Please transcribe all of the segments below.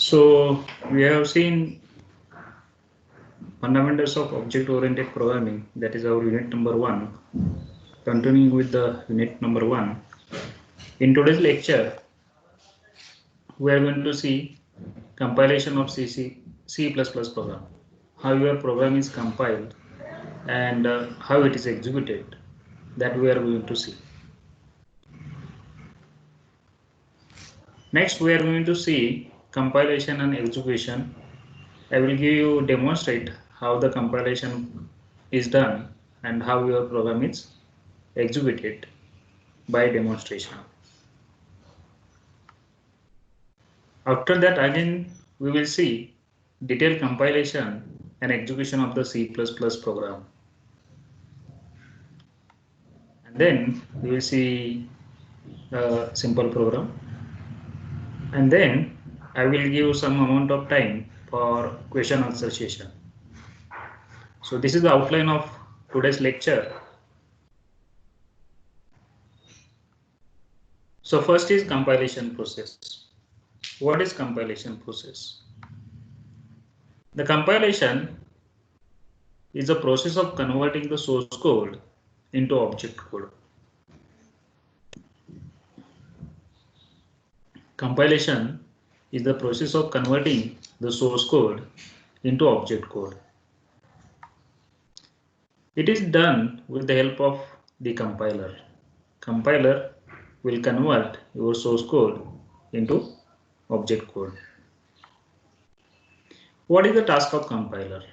So we have seen fundamentals of object-oriented programming. That is our unit number 1. Continuing with the unit number 1. In today's lecture, we are going to see compilation of C program. How your program is compiled and how it is executed. That we are going to see. Next, we are going to see compilation and execution. I will give you demonstrate how the compilation is done and how your program is executed by demonstration. After that, again we will see detailed compilation and execution of the C++ program. And then we will see a simple program. And then I will give some amount of time for question answer session. So this is the outline of today's lecture. So first is compilation process. What is compilation process? The compilation is the process of converting the source code into object code. Compilation is the process of converting the source code into object code. It is done with the help of the compiler. Compiler will convert your source code into object code. What is the task of compiler?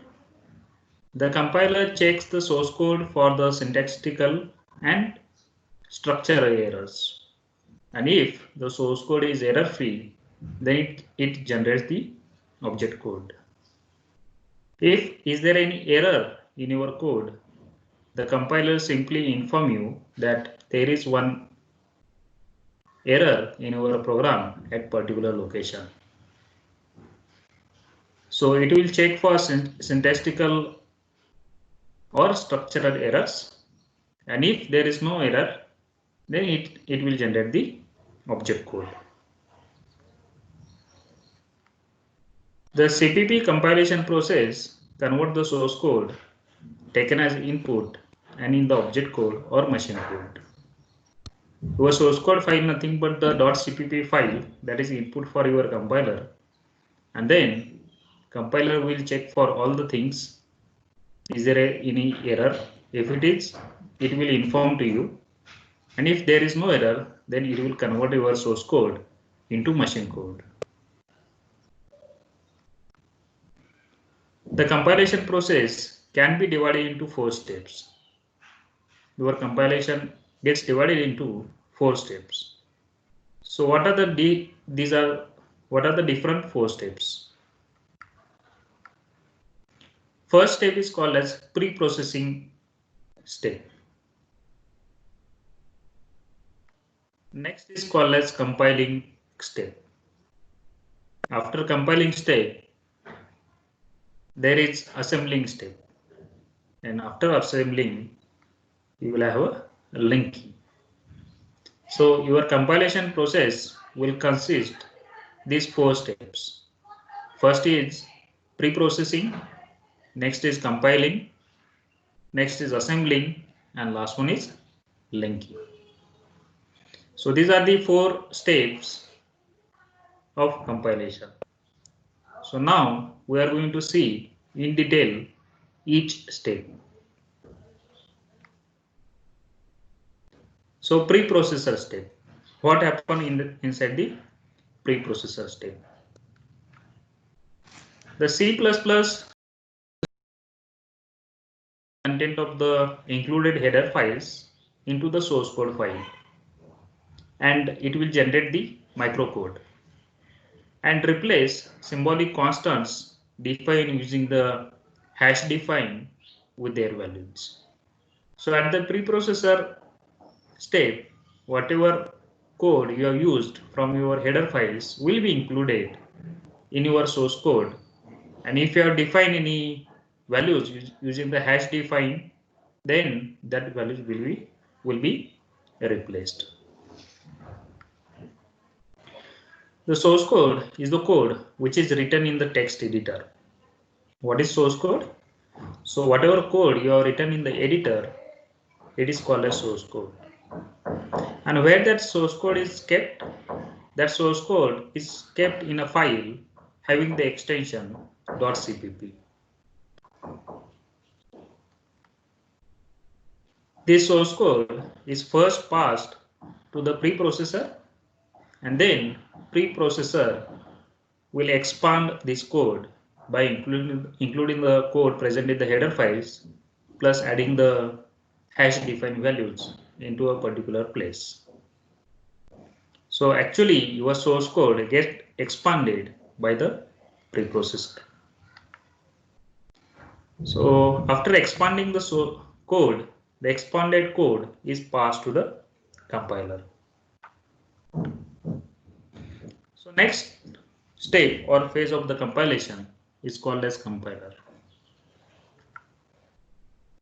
The compiler checks the source code for the syntactical and structural errors. And if the source code is error free, then it generates the object code. If is there any error in your code, the compiler simply inform you that there is one error in your program at particular location. So it will check for syntactical or structural errors, and if there is no error, then it will generate the object code. The CPP compilation process convert the source code taken as input and in the object code or machine code. Your source code file nothing but the .cpp file, that is input for your compiler, and then compiler will check for all the things. Is there any error? If it is, it will inform to you, and if there is no error, then it will convert your source code into machine code. The compilation process can be divided into 4 steps. Your compilation gets divided into 4 steps. So what are the different 4 steps? First step is called as pre-processing step. Next is called as compiling step. After compiling step, there is assembling step, and after assembling, you will have a linking. So your compilation process will consist these 4 steps. First is pre-processing, next is compiling, next is assembling, and last one is linking. So these are the 4 steps of compilation. So now we are going to see in detail each step. So preprocessor step. What happened inside the preprocessor step? The C++ content of the included header files into the source code file, and it will generate the microcode and replace symbolic constants defined using the hash define with their values. So at the preprocessor step, whatever code you have used from your header files will be included in your source code, and if you have defined any values using the hash define, then that values will be replaced. The source code is the code which is written in the text editor. What is source code? So whatever code you have written in the editor, it is called as source code. And where that source code is kept, that source code is kept in a file having the extension .cpp. This source code is first passed to the preprocessor, and then preprocessor will expand this code by including the code present in the header files plus adding the hash defined values into a particular place. So actually your source code gets expanded by the preprocessor. So after expanding the code, the expanded code is passed to the compiler. So next step or phase of the compilation is called as compiler.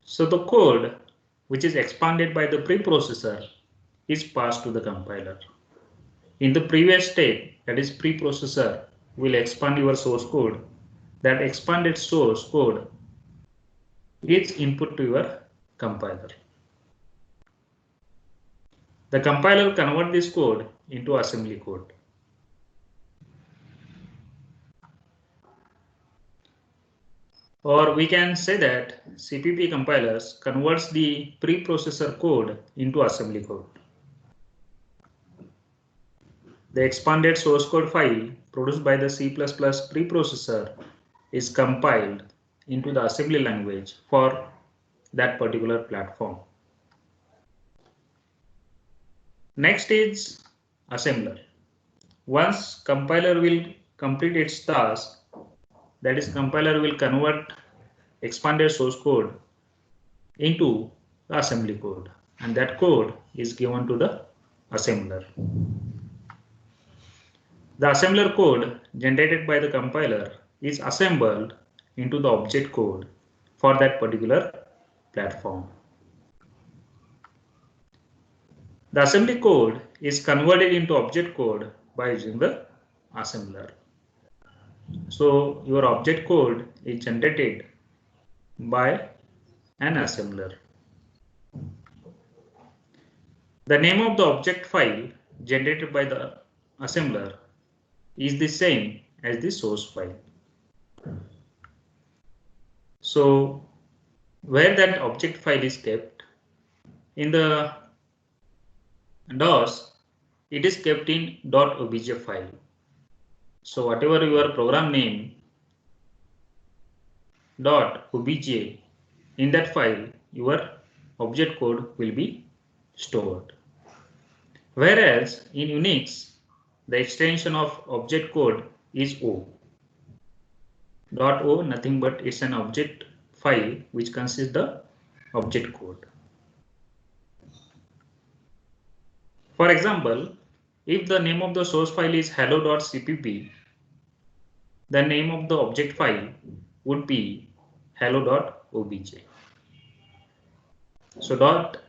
So the code which is expanded by the preprocessor is passed to the compiler. In the previous step, that is preprocessor will expand your source code. That expanded source code is input to your compiler. The compiler converts this code into assembly code. Or we can say that CPP compilers converts the preprocessor code into assembly code. The expanded source code file produced by the C++ preprocessor is compiled into the assembly language for that particular platform. Next is assembler. Once compiler will complete its task, that is compiler will convert expanded source code into the assembly code, and that code is given to the assembler. The assembler code generated by the compiler is assembled into the object code for that particular platform. The assembly code is converted into object code by using the assembler. So your object code is generated by an assembler. The name of the object file generated by the assembler is the same as the source file. So where that object file is kept, in the DOS, it is kept in .obj file. So whatever your program name .obj, in that file your object code will be stored. Whereas in Unix, the extension of object code is O. .o nothing but it's an object file which consists the object code. For example, if the name of the source file is hello.cpp, the name of the object file would be hello.obj. So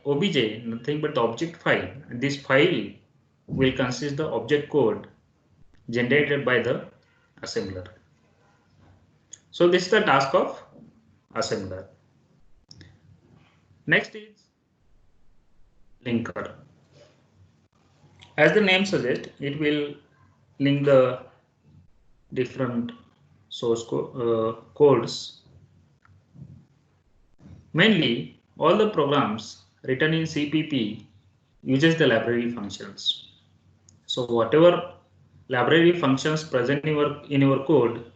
.obj nothing but the object file, and this file will consist the object code generated by the assembler. So this is the task of assembler. Next is linker. As the name suggests, it will link the different source codes. Mainly, all the programs written in CPP uses the library functions. So whatever library functions present in your code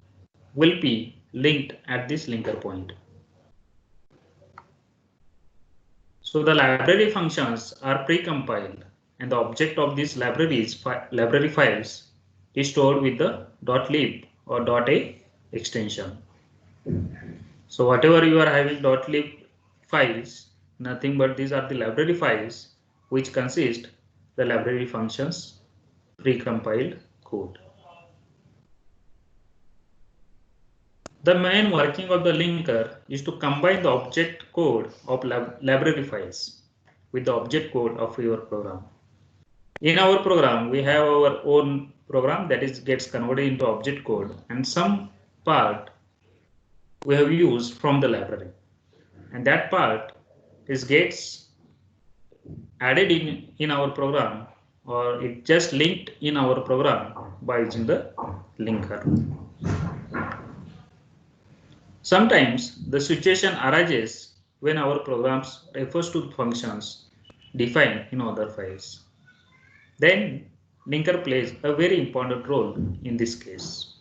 will be linked at this linker point. So the library functions are pre-compiled, and the object of these library files is stored with the .lib or .a extension. So whatever you are having .lib files, nothing but these are the library files which consist the library functions pre-compiled code. The main working of the linker is to combine the object code of library files with the object code of your program. In our program, we have our own program that is gets converted into object code, and some part we have used from the library, and that part is gets added in our program, or it just linked in our program by using the linker. Sometimes the situation arises when our programs refers to functions defined in other files. Then linker plays a very important role in this case.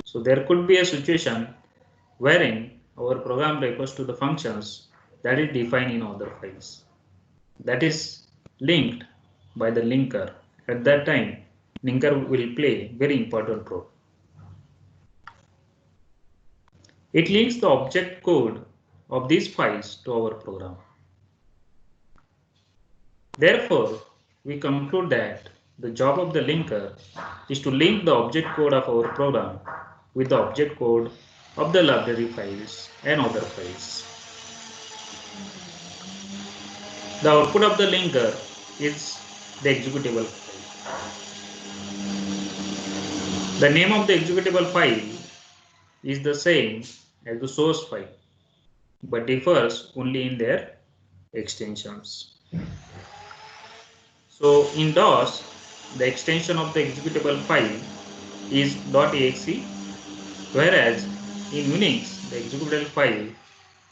So there could be a situation wherein our program refers to the functions that is defined in other files, that is linked by the linker. At that time, linker will play very important role. It links the object code of these files to our program. Therefore, we conclude that the job of the linker is to link the object code of our program with the object code of the library files and other files. The output of the linker is the executable file. The name of the executable file is the same as the source file, but differs only in their extensions. So in DOS, the extension of the executable file is .exe, whereas in Unix, the executable file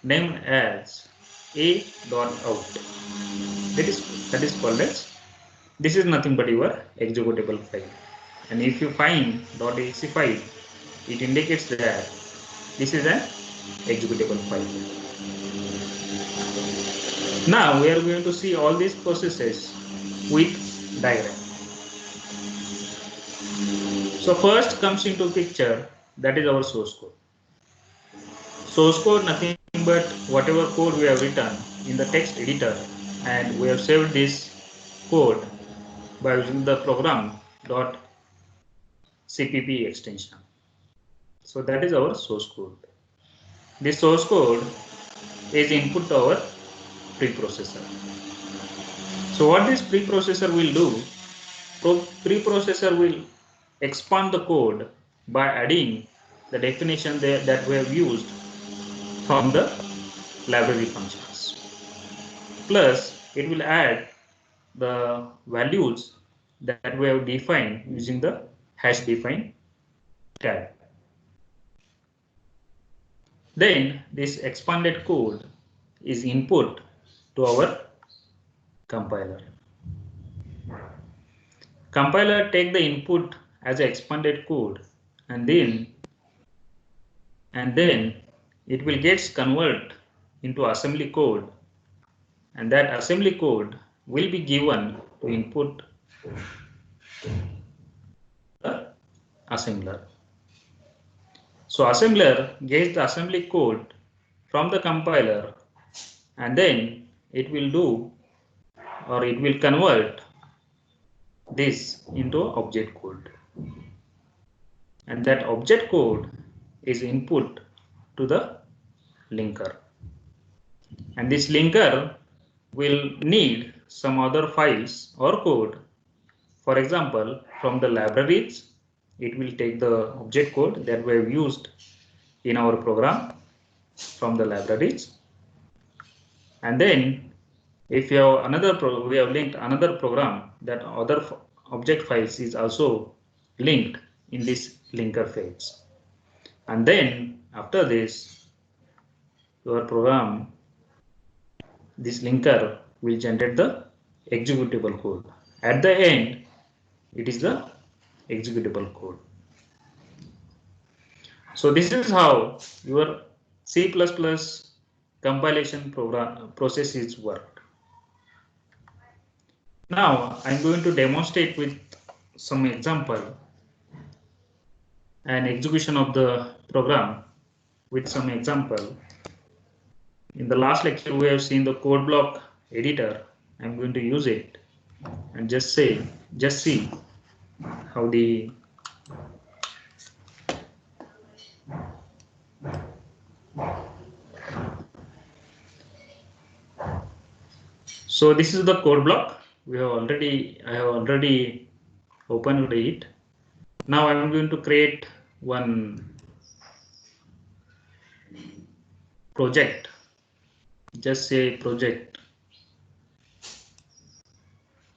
named as a.out. That is called as, this is nothing but your executable file. And if you find .exe file, it indicates that this is an executable file. Now we are going to see all these processes with diagram. So first comes into picture, that is our source code. Source code nothing but whatever code we have written in the text editor, and we have saved this code by using the program.cpp extension. So that is our source code. This source code is input to our preprocessor. So what this preprocessor will do, preprocessor will expand the code by adding the definition that we have used from the library functions. Plus, it will add the values that we have defined using the hash define tag. Then this expanded code is input to our compiler. Compiler take the input as an expanded code, and then it will get converted into assembly code, and that assembly code will be given to input the assembler. So assembler gets the assembly code from the compiler, and then it will do, or it will convert this into object code, and that object code is input to the linker, and this linker will need some other files or code. For example, from the libraries, it will take the object code that we have used in our program from the libraries, and then if you have we have linked another program, that other object files is also linked in this linker phase. And then after this, your program, this linker will generate the executable code. At the end, it is the executable code. So this is how your C++ compilation program processes work. Now I'm going to demonstrate with some example an execution of the program with some example. In the last lecture, we have seen the code block editor. I'm going to use it and just see how the so this is the code block. I have already opened it, Now I'm going to create one project. Just say project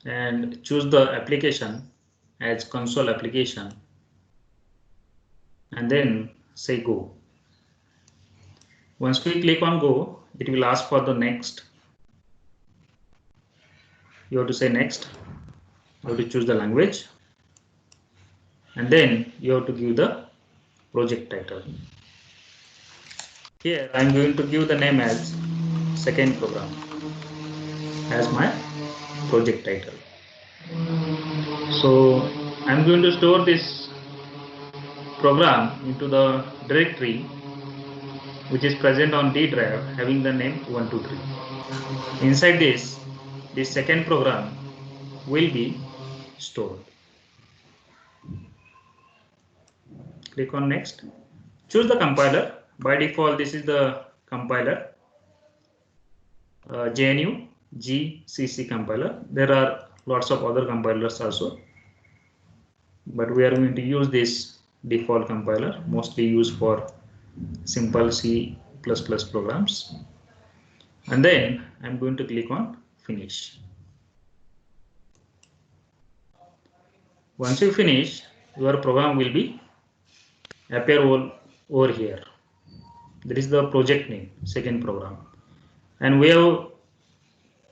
and choose the application as console application and then say go. Once we click on go, it will ask for the next. You have to say next. You have to choose the language and then you have to give the project title. Here I'm going to give the name as second program as my project title. So I'm going to store this program into the directory which is present on D drive having the name 123. Inside this second program will be stored. Click on next. Choose the compiler. By default, this is the compiler, GNU GCC compiler. There are lots of other compilers also, but we are going to use this default compiler, mostly used for simple C++ programs. And then I'm going to click on finish. Once you finish, your program will be appear over here. That is the project name, second program. And we have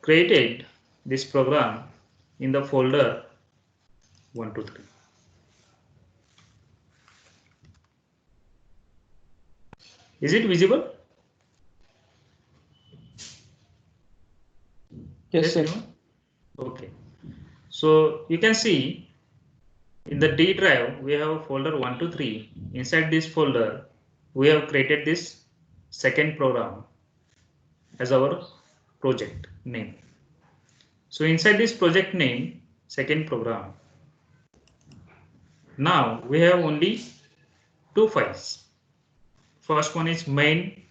created this program in the folder 123. Is it visible? Yes, sir. Okay. So you can see in the D drive, we have folder 123. Inside this folder, we have created this second program as our project name. So inside this project name, second program, now we have only two files. First one is main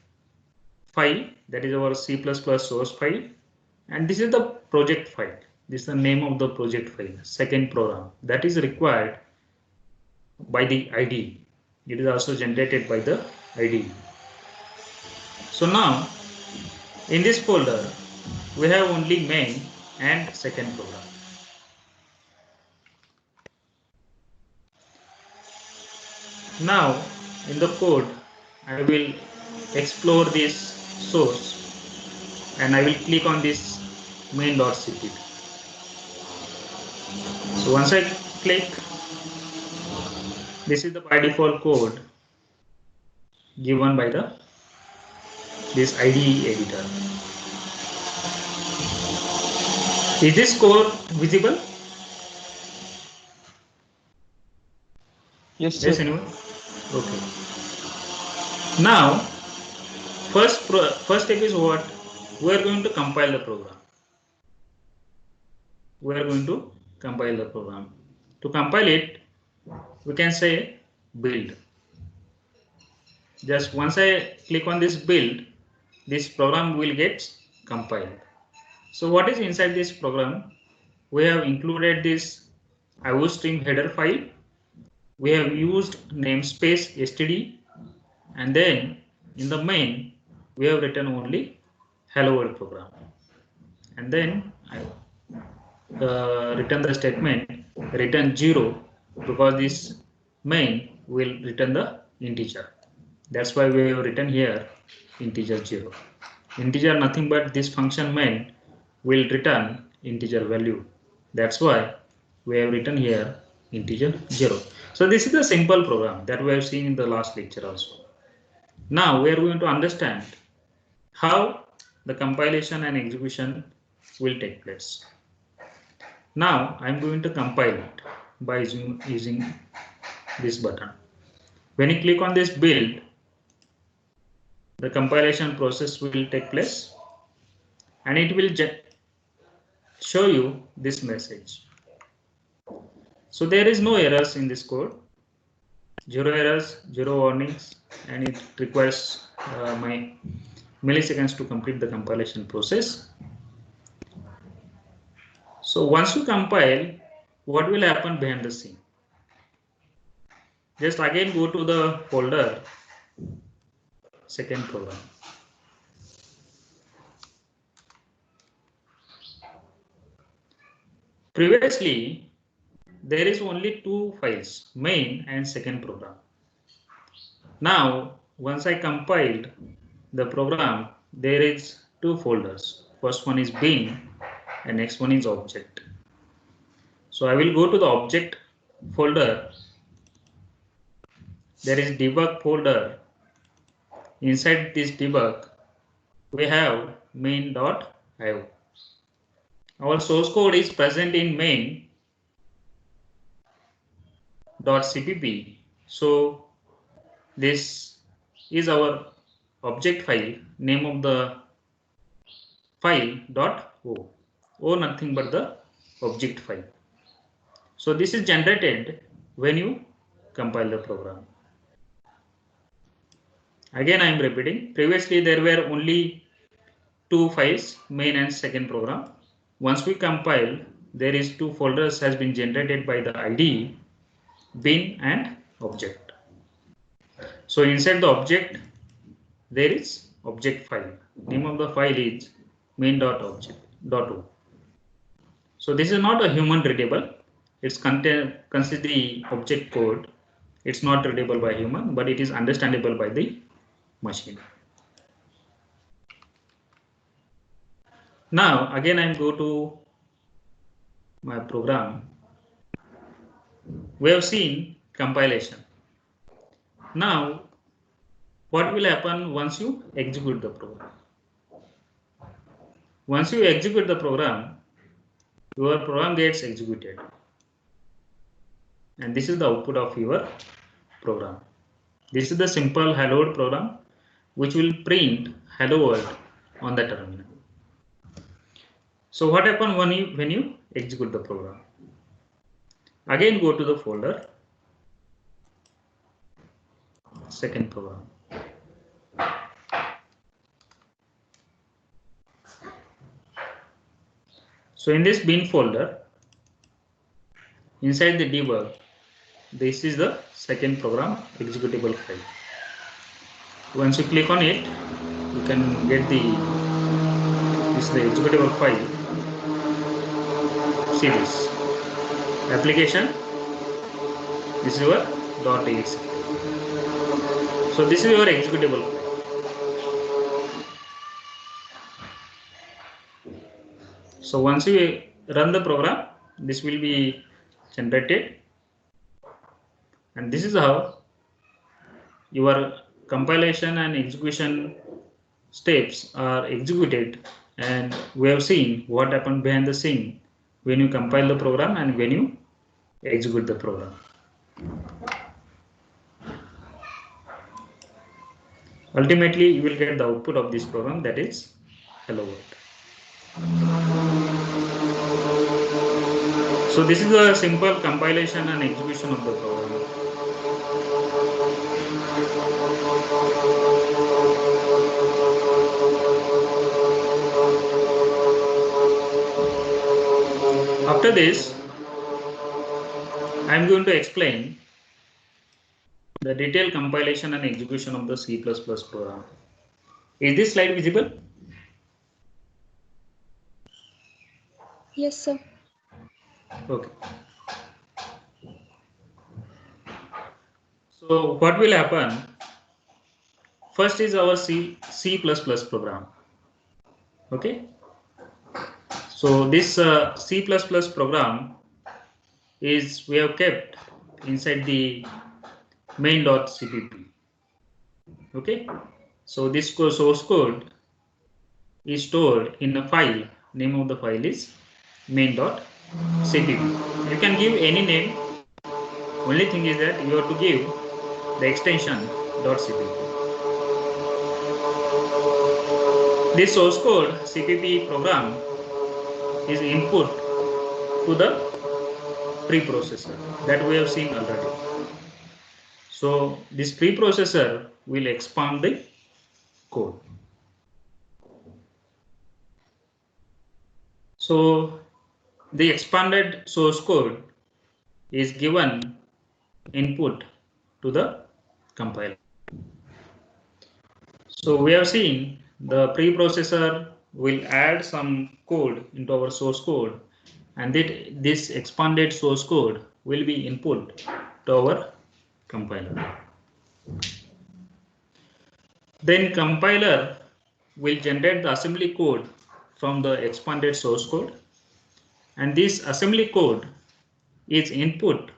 file, that is our C++ source file, and this is the project file. This is the name of the project file, second program, that is required by the IDE. It is also generated by the IDE. So now in this folder we have only main and second program. Now in the code I will explore this source and I will click on this main.cpp. So once I click, this is the by default code given by this IDE editor. Is this code visible? Yes, sir. Yes, anyone? Okay. Now, first step is what? We are going to compile the program. We are going to compile the program. To compile it, we can say build. Just once I click on this build, this program will get compiled. So what is inside this program? We have included this iostream header file. We have used namespace std, and then in the main we have written only hello world program, and then I return the statement return 0 because this main will return the integer. That's why we have written here integer 0. Integer nothing but this function main will return integer value. That's why we have written here integer 0. So this is the simple program that we have seen in the last lecture also. Now we are going to understand how the compilation and execution will take place. Now I'm going to compile it by using this button. When you click on this build, the compilation process will take place and it will show you this message. So there is no errors in this code, 0 errors, 0 warnings, and it requires my milliseconds to complete the compilation process. So once you compile, what will happen behind the scene? just again go to the folder, second program. Previously, there is only two files, main and second program. Now, once I compiled the program, there is two folders. First one is bin and next one is object. So I will go to the object folder. There is debug folder. Inside this debug, we have main.io. Our source code is present in main.cpp. So this is our object file, name of the file.o. O nothing but the object file. So this is generated when you compile the program. Again, I am repeating. Previously, there were only two files, main and second program. Once we compile, there is two folders has been generated by the IDE, bin and object. So inside the object, there is object file. Name of the file is main.object.o. So this is not a human readable. It's consider the object code. It's not readable by human, but it is understandable by the machine. Now again I go to my program. We have seen compilation. Now what will happen once you execute the program? Once you execute the program, your program gets executed. And this is the output of your program. This is the simple hello world program which will print hello world on the terminal. So what happens when you execute the program? Again go to the folder, second program. So in this bin folder, inside the debug, this is the second program executable file. Once you click on it, you can get the executable file. See this application. This is your .exe. So this is your executable file. So once you run the program, this will be generated, and this is how your compilation and execution steps are executed. And we have seen what happened behind the scene when you compile the program and when you execute the program. Ultimately, you will get the output of this program, that is hello world. So this is a simple compilation and execution of the program. After this, I am going to explain the detailed compilation and execution of the C++ program. Is this slide visible? Yes, sir. Okay. So what will happen? First is our C++ program. Okay. So this C++ program is we have kept inside the main.cpp. Okay. So this source code is stored in a file. Name of the file is main.cpp. You can give any name. Only thing is that you have to give the extension .cpp. This source code CPP program is input to the preprocessor that we have seen already. So this preprocessor will expand the code. So the expanded source code is given input to the compiler. So we have seen the preprocessor will add some code into our source code, and this expanded source code will be input to our compiler. Then compiler will generate the assembly code from the expanded source code, and this assembly code is input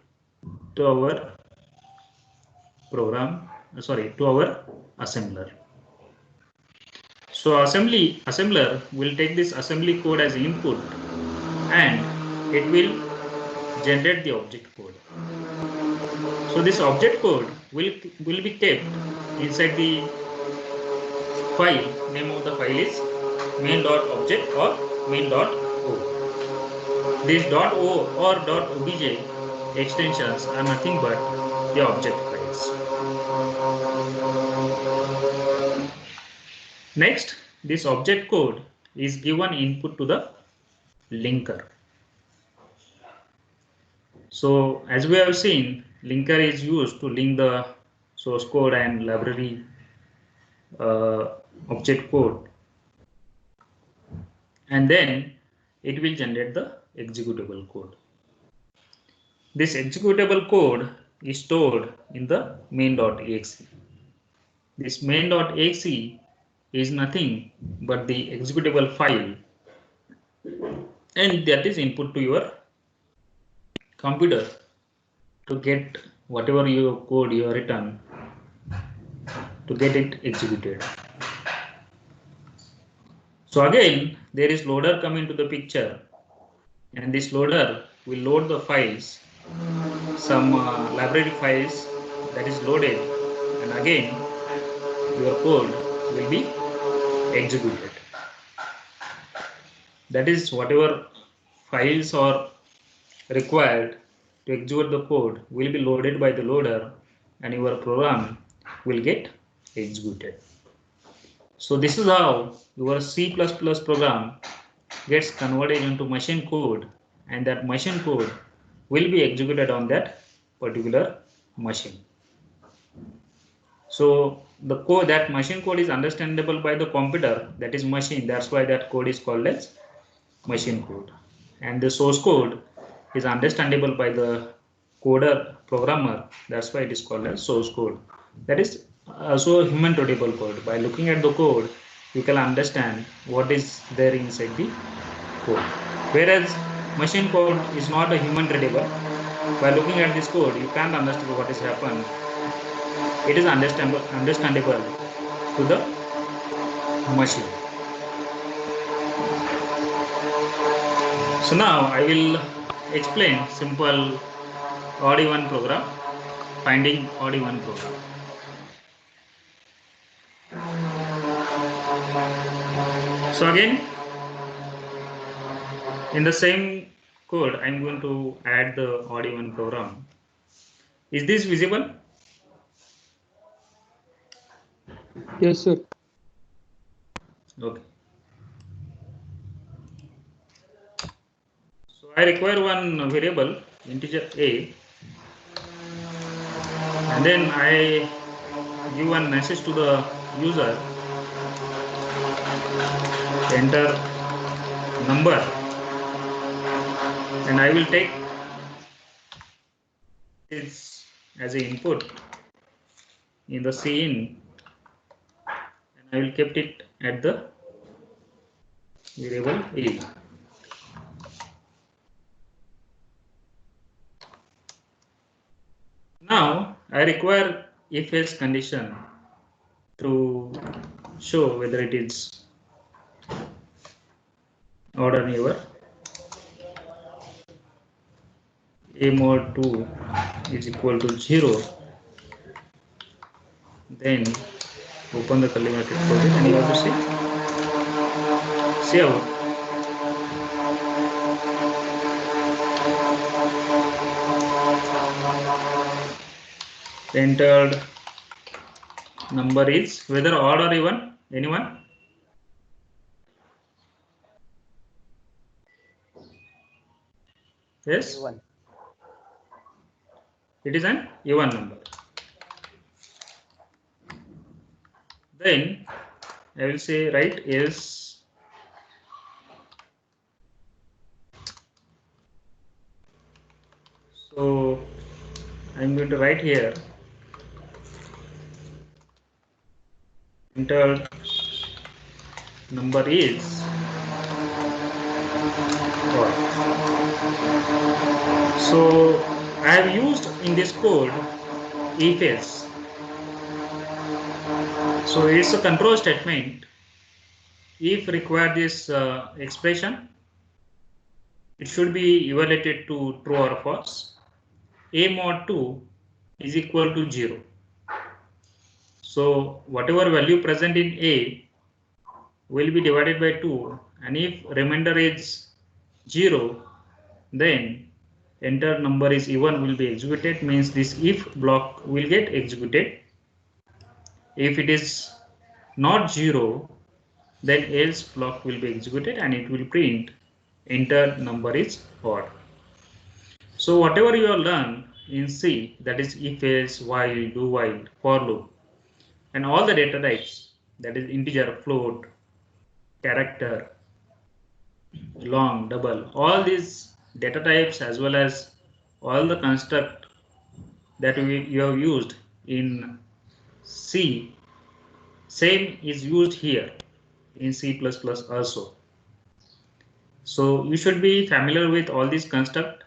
to our to our assembler. So assembler will take this assembly code as input, and it will generate the object code. So this object code will be kept inside the file. Name of the file is main.object or main.o. These .o or .obj extensions are nothing but the object files. Next, this object code is given input to the linker. So as we have seen, linker is used to link the source code and library object code, and then it will generate the executable code. This executable code is stored in the main.exe. This main.exe is nothing but the executable file, and that is input to your computer to get whatever your code you have written, to get it executed. So again, there is loader coming to the picture, and this loader will load the files, some library files that is loaded, and again your code will be executed. That is, whatever files are required to execute the code will be loaded by the loader, and your program will get executed. So this is how your C++ program gets converted into machine code, and that machine code will be executed on that particular machine. So the code, that machine code is understandable by the computer, that is machine, that's why that code is called as machine code. And the source code is understandable by the coder programmer, that's why it is called as source code. That is also human readable code. By looking at the code, you can understand what is there inside the code. Whereas machine code is not a human readable. By looking at this code, you can't understand what is happened. It is understandable to the machine. So now I will explain simple OD1 program, finding OD1 program. So again, in the same code, I'm going to add the OD1 program. Is this visible? Yes, sir. Okay. So I require one variable, integer a, and then I give one message to the user, enter number, and I will take this as an input in the cin, and I will keep it at the variable a. Now I require if-else condition to show whether it is odd or even. A mod 2 is equal to 0, then open the curly bracket code, and you have to see out. The entered number is whether odd or even. Anyone? Yes. Even. It is an even number. then I will say write else. So I'm going to write here enter number is odd. So I have used in this code if else. So it's a control statement. If require this expression, it should be evaluated to true or false. A mod 2 is equal to 0. So whatever value present in A will be divided by 2, and if remainder is 0, then enter number is even will be executed, means this if block will get executed. If it is not 0, then else block will be executed and it will print enter number is odd. So whatever you have learned in C, that is if else, while, do while, for loop, and all the data types, that is integer, float, character, long, double, all these data types as well as all the construct that you have used in C, same is used here in C++ also. So you should be familiar with all these construct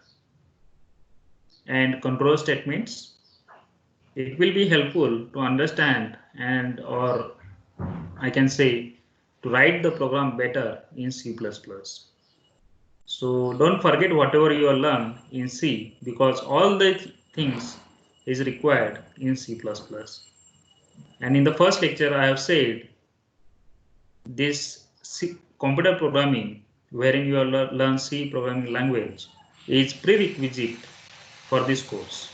and control statements. It will be helpful to understand and or I can say to write the program better in C++. So don't forget whatever you have learned in C, because all the things is required in C++. And in the first lecture I have said this computer programming, wherein you have learn C programming language, is prerequisite for this course.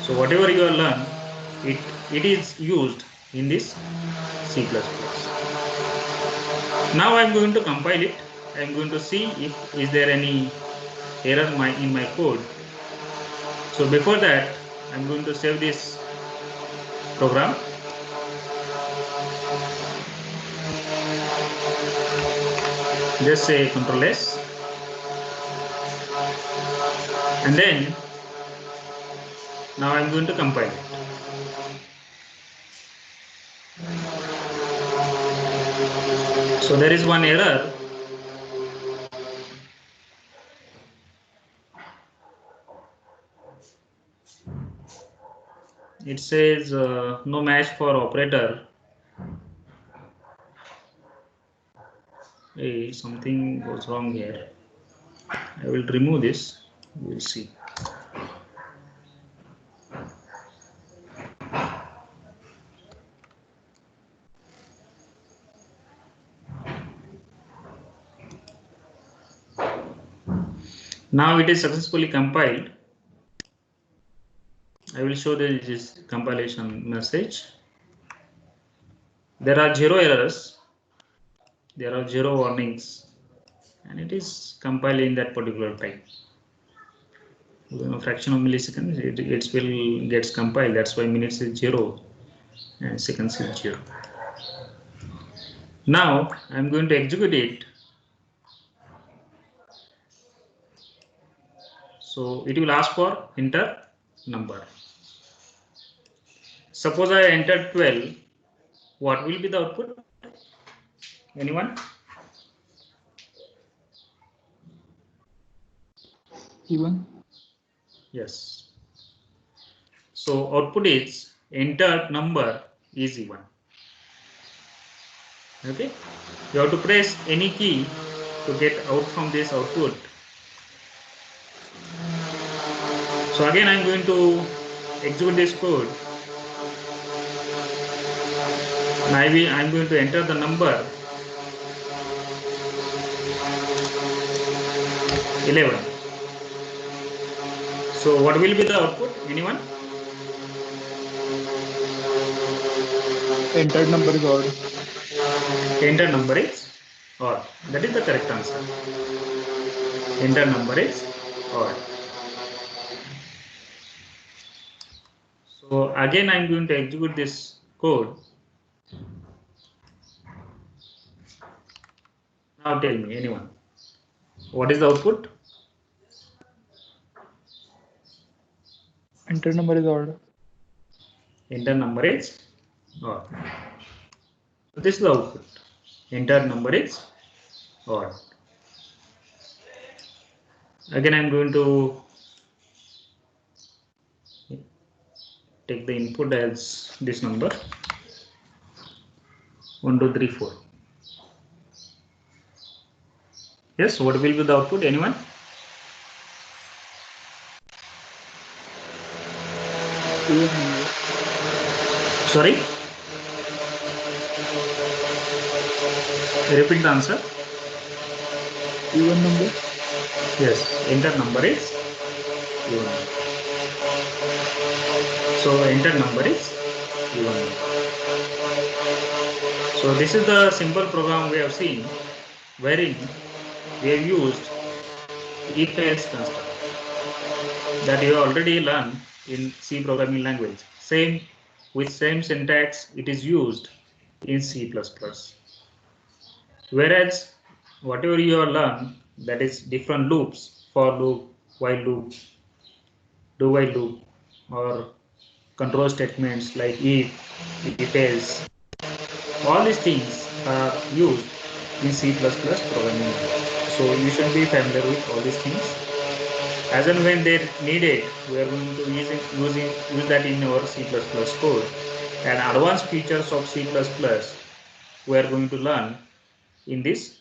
So whatever you have learned, it is used in this C++. Now I am going to compile it. I am going to see if is there any error in my code. So before that, I am going to save this program. Just say Ctrl S, and then now I am going to compile it. So there is one error. It says no match for operator. Hey, something goes wrong here. I will remove this. We'll see. Now it is successfully compiled. I will show this compilation message. There are 0 errors. There are 0 warnings, and it is compiled in that particular time. Within a fraction of milliseconds, it will gets compiled. That's why minutes is 0 and seconds is 0. Now I'm going to execute it. So it will ask for enter number. Suppose I entered 12. What will be the output? Anyone? Even. Yes. So output is entered number is even. Okay. You have to press any key to get out from this output. So again, I'm going to execute this code. And I'm going to enter the number 11. So what will be the output? Anyone? Entered number is odd. Entered number is odd. That is the correct answer. Entered number is odd. So again, I'm going to execute this code. Now tell me, anyone, what is the output? Enter number is odd. Enter number is odd. So this is the output. Enter number is odd. Again, I'm going to take the input as this number 1, 2, 3, 4. Yes, what will be the output? Anyone? Even number. Sorry? Repeat the answer. Even number. Yes, enter number is even. So enter number is even. So this is the simple program we have seen, wherein we have used if-else construct that you already learned in C programming language. Same with same syntax, it is used in C++. Whereas whatever you have learned, that is different loops, for loop, while loop, do while loop, or control statements like if else, all these things are used in C++ programming. So you should be familiar with all these things. As and when they're needed, we are going to use that in our C++ code. And advanced features of C++ we are going to learn in this